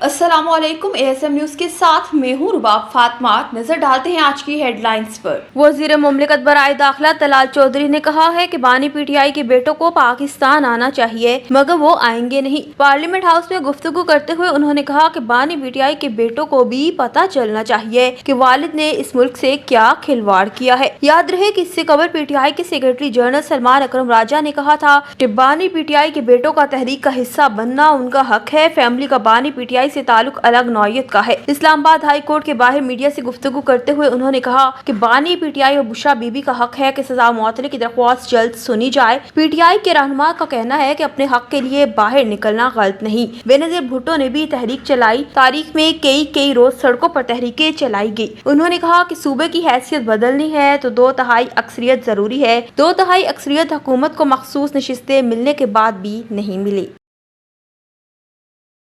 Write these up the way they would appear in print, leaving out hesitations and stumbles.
अस्सलाम वालेकुम। ASM news के साथ मैं हूँ रुबाब फातिमा। नजर डालते हैं आज की हेडलाइंस पर। वज़ीर मुमलिकत बराए दाखिला तलाल चौधरी ने कहा है कि बानी PTI के बेटों को पाकिस्तान आना चाहिए मगर वो आएंगे नहीं। पार्लियामेंट हाउस में गुफ्तगू करते हुए उन्होंने कहा कि बानी PTI के बेटों को भी पता चलना चाहिए कि वालिद ने इस मुल्क से क्या खिलवाड़ किया है। याद रहे कि इससे कबल PTI के सेक्रेटरी जनरल सलमान अकरम राजा ने कहा था कि बानी PTI के बेटों का तहरीक का हिस्सा बनना उनका हक है। फैमिली का बानी PTI से ताल्लुक अलग नौयत का है। इस्लामाबाद हाई कोर्ट के बाहर मीडिया से गुफ्तगू करते हुए उन्होंने कहा कि बानी PTI और बुशरा बीबी का हक है कि सजा मुअत्तली की दरख्वास्त जल्द सुनी जाए। PTI के रहनुमा का कहना है कि अपने हक के लिए बाहर निकलना गलत नहीं। बेनजीर भुट्टो ने भी तहरीक चलाई। तारीख में कई रोज सड़कों पर तहरीकें चलाई गई। उन्होंने कहा कि सूबे की हैसियत बदलनी है तो 2/3 अक्सरियत जरूरी है। 2/3 अक्सरियत हुकूमत को मखसूस नशिस्तें मिलने के बाद भी नहीं मिली।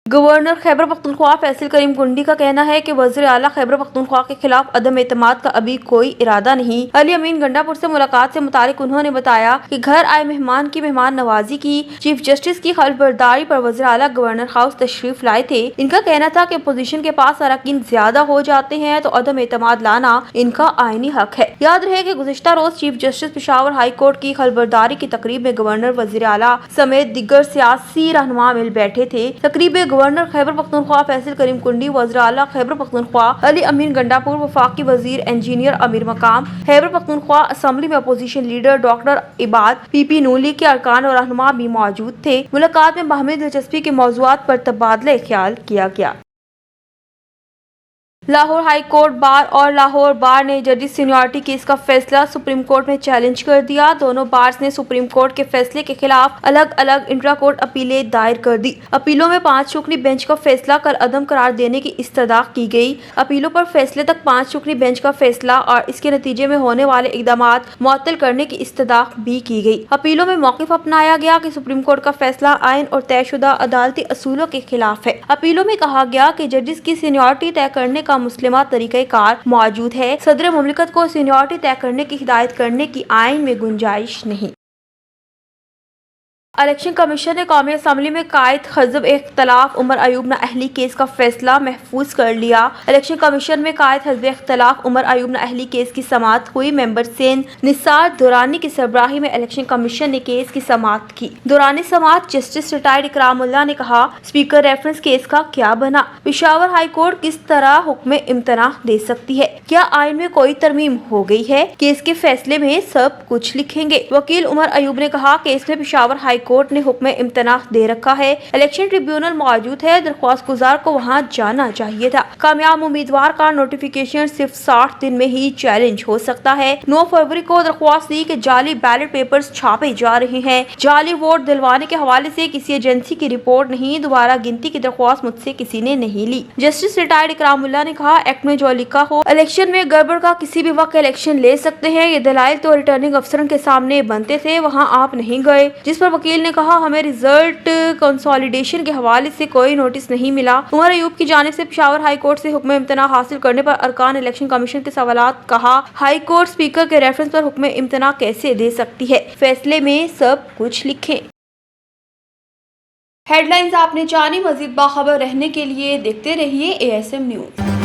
गवर्नर खैबर पख्तूनख्वा फैसल करीम कुंडी का कहना है कि वज़ीर आला खैबर पख्तूनख्वा के खिलाफ अदम एतमाद का अभी कोई इरादा नहीं। अली अमीन गंडापुर से मुलाकात से मुतालिक उन्होंने बताया कि घर आए मेहमान की मेहमान नवाजी की। चीफ जस्टिस की खबरदारी पर वज़ीर आला गवर्नर हाउस तशरीफ लाए थे। इनका कहना था कि अपोजिशन के पास अरकान ज्यादा हो जाते हैं तो अदम एतमाद लाना इनका आईनी हक है। याद रहे कि गुज़िश्ता रोज chief justice Peshawar high court की खबरदारी की तकरीब में गवर्नर, वज़ीर आला समेत दिग्गर सियासी रहनुमा मिल बैठे थे। तकरीब गवर्नर खैबर पख्तूनख्वा फैसल करीम कुंडी, वज़ीर आला खैबर पख्तूनख्वा अली अमीन गंडापुर, वफाकी वजीर इंजीनियर अमीर मकाम खैबर पख्तूनख्वा, असेंबली में अपोजिशन लीडर डॉक्टर इबाद PP नूली के अरकान और रहनुमा भी मौजूद थे। मुलाकात में बाहमी दिलचस्पी के मौज़ूआत पर तबादला ख्याल किया गया। लाहौर हाई कोर्ट बार और लाहौर बार ने जजेस सीनियरिटी केस का फैसला सुप्रीम कोर्ट में चैलेंज कर दिया। दोनों बार्स ने सुप्रीम कोर्ट के फैसले के खिलाफ अलग अलग इंट्रा कोर्ट अपीलें दायर कर दी। अपीलों में 5 रुकनी बेंच का फैसला कल अदम करार देने की इस्तदा की गई। अपीलों पर फैसले तक 5 रुकनी बेंच का फैसला और इसके नतीजे में होने वाले इकदामात मुअत्तल करने की इस्तदा भी की गई। अपीलों में मौक़िफ़ अपनाया गया कि सुप्रीम कोर्ट का फैसला आइन और तयशुदा अदालती असूलों के खिलाफ है। अपीलों में कहा गया कि जजेस की सीनियरिटी तय करने का मुस्लिमा तरीक़ाकार मौजूद है। सदर मुमलिकत को सीनियरिटी तय करने की हिदायत करने की आइन में गुंजाइश नहीं। इलेक्शन कमीशन ने कौमी असम्बली में कायद हज़ब इख्तलाफ उमर अयूब नाअहली केस का फैसला महफूज कर लिया। इलेक्शन कमीशन में कायद हज़ब इख्तलाफ उमर अयूब नाअहली केस की समाअत हुई। मेंबर सेन निसार दुरानी की सरबराही में इलेक्शन कमीशन ने केस की समाअत की। दुरानी समाअत जस्टिस रिटायर्ड इकरामुल्लाह ने कहा, स्पीकर रेफरेंस केस का क्या बना? पेशावर हाई कोर्ट किस तरह हुक्म इम्तना दे सकती है? क्या आइन में कोई तरमीम हो गई है? केस के फैसले में सब कुछ लिखेंगे। वकील उमर अयूब ने कहा, केस में पेशावर हाई कोर्ट ने हुक्म इम्तना दे रखा है। इलेक्शन ट्रिब्यूनल मौजूद है। दरख्वास्त गुजार को वहां जाना चाहिए था। कामयाब उम्मीदवार का नोटिफिकेशन सिर्फ 60 दिन में ही चैलेंज हो सकता है। 9 फरवरी को दरख्वास्त दी कि जाली बैलेट पेपर्स छापे जा रहे हैं। जाली वोट दिलवाने के हवाले से किसी एजेंसी की रिपोर्ट नहीं। दोबारा गिनती की दरख्वास्त मुझसे किसी ने नहीं ली। जस्टिस रिटायर्ड इकरामुल्लाह ने कहा, एक्ट में जो लिखा हो इलेक्शन में गड़बड़ का किसी भी वक्त इलेक्शन ले सकते हैं। ये दलाइल तो रिटर्निंग अफसरों के सामने बनते थे, वहाँ आप नहीं गए। जिस पर वकील ने कहा, हमें रिजल्ट कंसोलिडेशन के हवाले से कोई नोटिस नहीं मिला। उमर अयूब की जानिब से पेशावर हाई कोर्ट से हुक्म इम्तना हासिल करने पर अरकान इलेक्शन कमीशन के सवालात। कहा, हाई कोर्ट स्पीकर के रेफरेंस पर हुक्म इम्तना कैसे दे सकती है? फैसले में सब कुछ लिखें। हेडलाइंस आपने जानी। मजीद बाखबर रहने के लिए देखते रहिए ASM न्यूज।